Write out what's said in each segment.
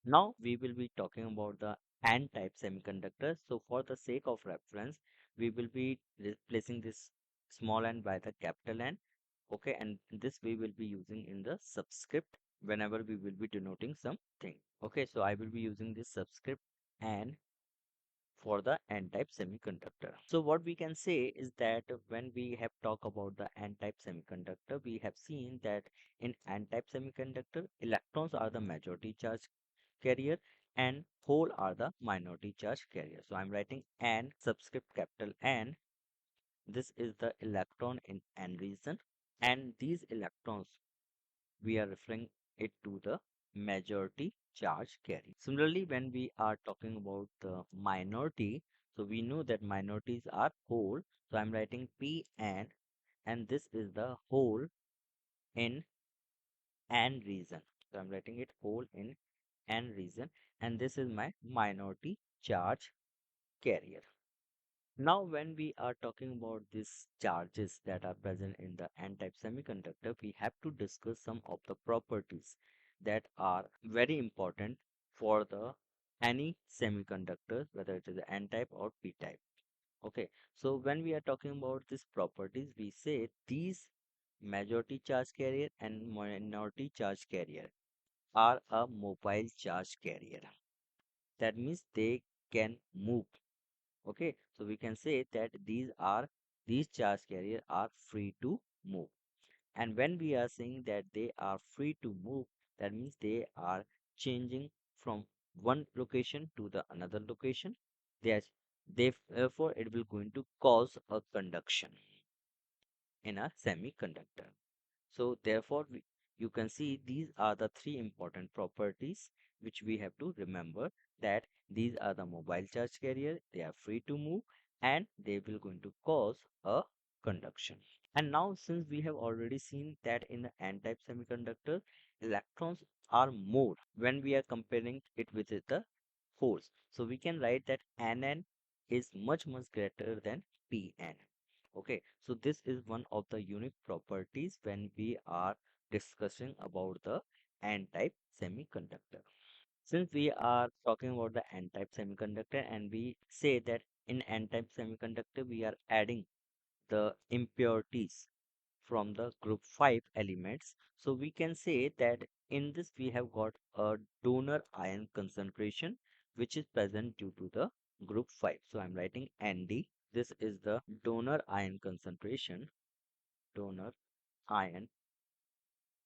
Now we will be talking about the N-type semiconductor. So for the sake of reference, we will be replacing this small n by the capital N. Okay, and this we will be using in the subscript whenever we will be denoting something. Okay, so I will be using this subscript N for the N-type semiconductor. So what we can say is that when we have talked about the N-type semiconductor, we have seen that in N-type semiconductor, electrons are the majority charge carrier and hole are the minority charge carrier. So I'm writing N subscript capital N. This is the electron in N region, and these electrons we are referring it to the majority charge carrier. Similarly, when we are talking about the minority, so we know that minorities are hole. So I'm writing Pn, and this is the hole in N region. So I'm writing it hole in N region, and this is my minority charge carrier. Now, when we are talking about these charges that are present in the N-type semiconductor, we have to discuss some of the properties that are very important for the any semiconductor, whether it is N-type or P-type. Okay, so when we are talking about these properties, we say these majority charge carrier and minority charge carrier are a mobile charge carrier. That means they can move. Okay, so we can say that these charge carrier are free to move. And when we are saying that they are free to move, that means they are changing from one location to the another location. They are, therefore it will going to cause a conduction in a semiconductor. So therefore, you can see these are the three important properties which we have to remember, that these are the mobile charge carrier, they are free to move, and they will going to cause a conduction. And now since we have already seen that in the N-type semiconductor, electrons are more when we are comparing it with the holes. So we can write that Nn is much greater than Pn. Okay, so this is one of the unique properties when we are discussing about the N-type semiconductor. Since we are talking about the N-type semiconductor and we say that in N-type semiconductor we are adding the impurities from the group 5 elements. So we can say that in this we have got a donor ion concentration which is present due to the group 5. So I'm writing Nd. This is the donor ion concentration, donor ion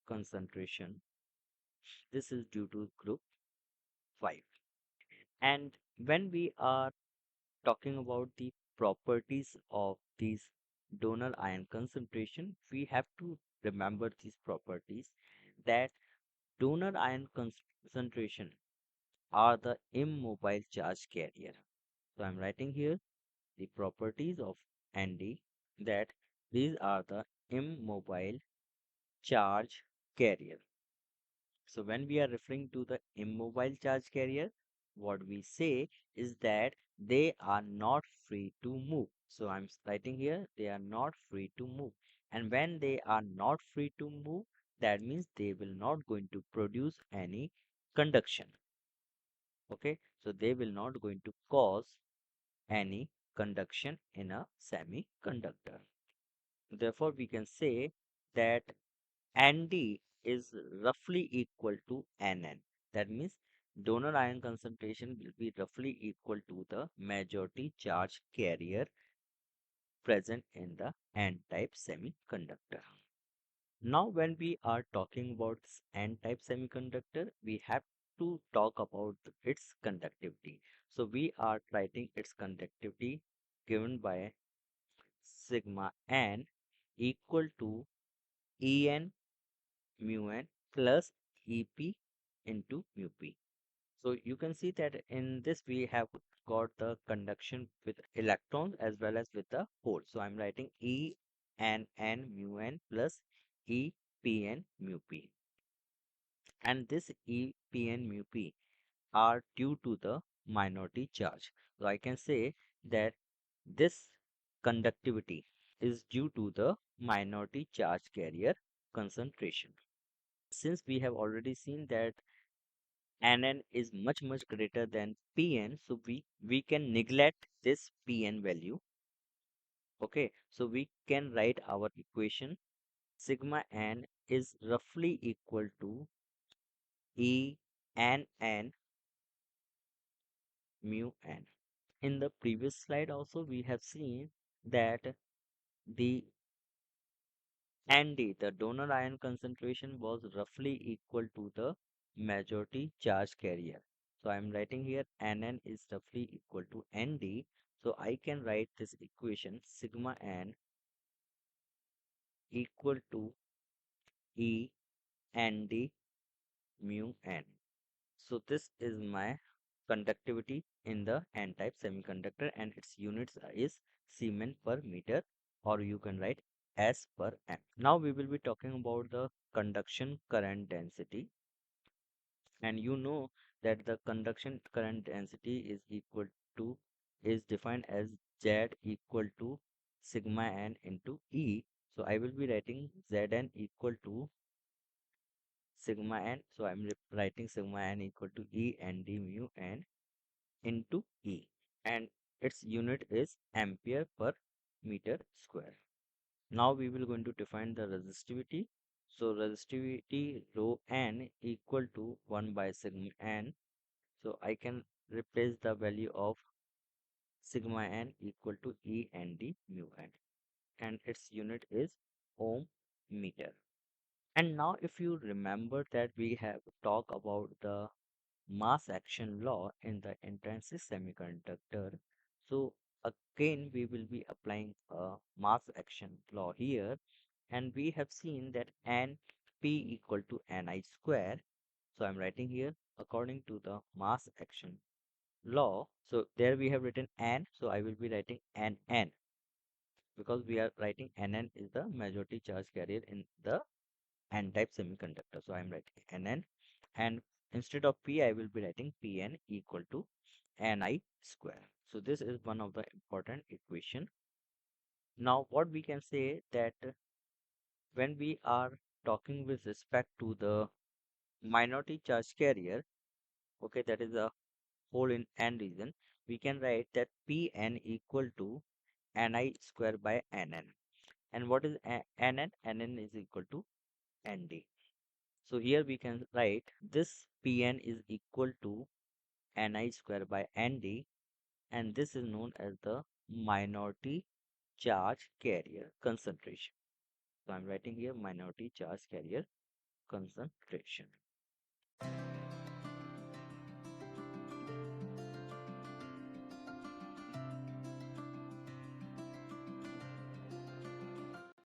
concentration. This is due to group 5. And when we are talking about the properties of these donor ion concentration, we have to remember these properties, that donor ion concentration are the immobile charge carrier. So I'm writing here the properties of Nd, that these are the immobile charge carrier. So when we are referring to the immobile charge carrier, what we say is that they are not free to move. So I'm writing here, they are not free to move. And when they are not free to move, that means they will not going to produce any conduction. Okay, so they will not going to cause any conduction in a semiconductor. Therefore, we can say that Nd is roughly equal to Nn. That means donor ion concentration will be roughly equal to the majority charge carrier present in the N-type semiconductor. Now, when we are talking about this N-type semiconductor, we have to talk about its conductivity. So we are writing its conductivity given by sigma n equal to En mu n plus Ep into mu p. So you can see that in this we have got the conduction with electrons as well as with the hole. So I'm writing E n mu n plus E p n mu p. And this E p n mu p are due to the minority charge. So I can say that this conductivity is due to the minority charge carrier concentration. Since we have already seen that Nn is much greater than Pn, so we can neglect this Pn value. Okay, so we can write our equation. Sigma n is roughly equal to E n n mu n. In the previous slide also we have seen that the ND, the donor ion concentration, was roughly equal to the majority charge carrier. So I'm writing here Nn is roughly equal to Nd. So I can write this equation sigma n equal to E Nd mu n. So this is my conductivity in the n-type semiconductor, and its units is Siemens per meter, or you can write S per M. Now we will be talking about the conduction current density, and you know that the conduction current density is defined as Z equal to sigma n into E. So I will be writing Zn equal to sigma n. So I'm writing sigma n equal to E Nd mu n into E, and its unit is ampere per meter square. Now we will going to define the resistivity. So resistivity rho n equal to 1 by sigma n. So I can replace the value of sigma n equal to E and D mu n, and its unit is ohm meter. And now if you remember that we have talked about the mass action law in the intrinsic semiconductor. So again we will be applying a mass action law here, and we have seen that Np equal to Ni square. So I'm writing here according to the mass action law. So there we have written N, so I will be writing Nn, because we are writing Nn is the majority charge carrier in the n-type semiconductor. So I'm writing Nn, and instead of P I will be writing Pn equal to Ni square. So this is one of the important equation. Now what we can say that when we are talking with respect to the minority charge carrier, okay, that is a hole in n region, we can write that Pn equal to Ni square by Nn. And what is Nn? Nn is equal to Nd. So here we can write this Pn is equal to Ni square by Nd, and this is known as the minority charge carrier concentration. So I'm writing here minority charge carrier concentration.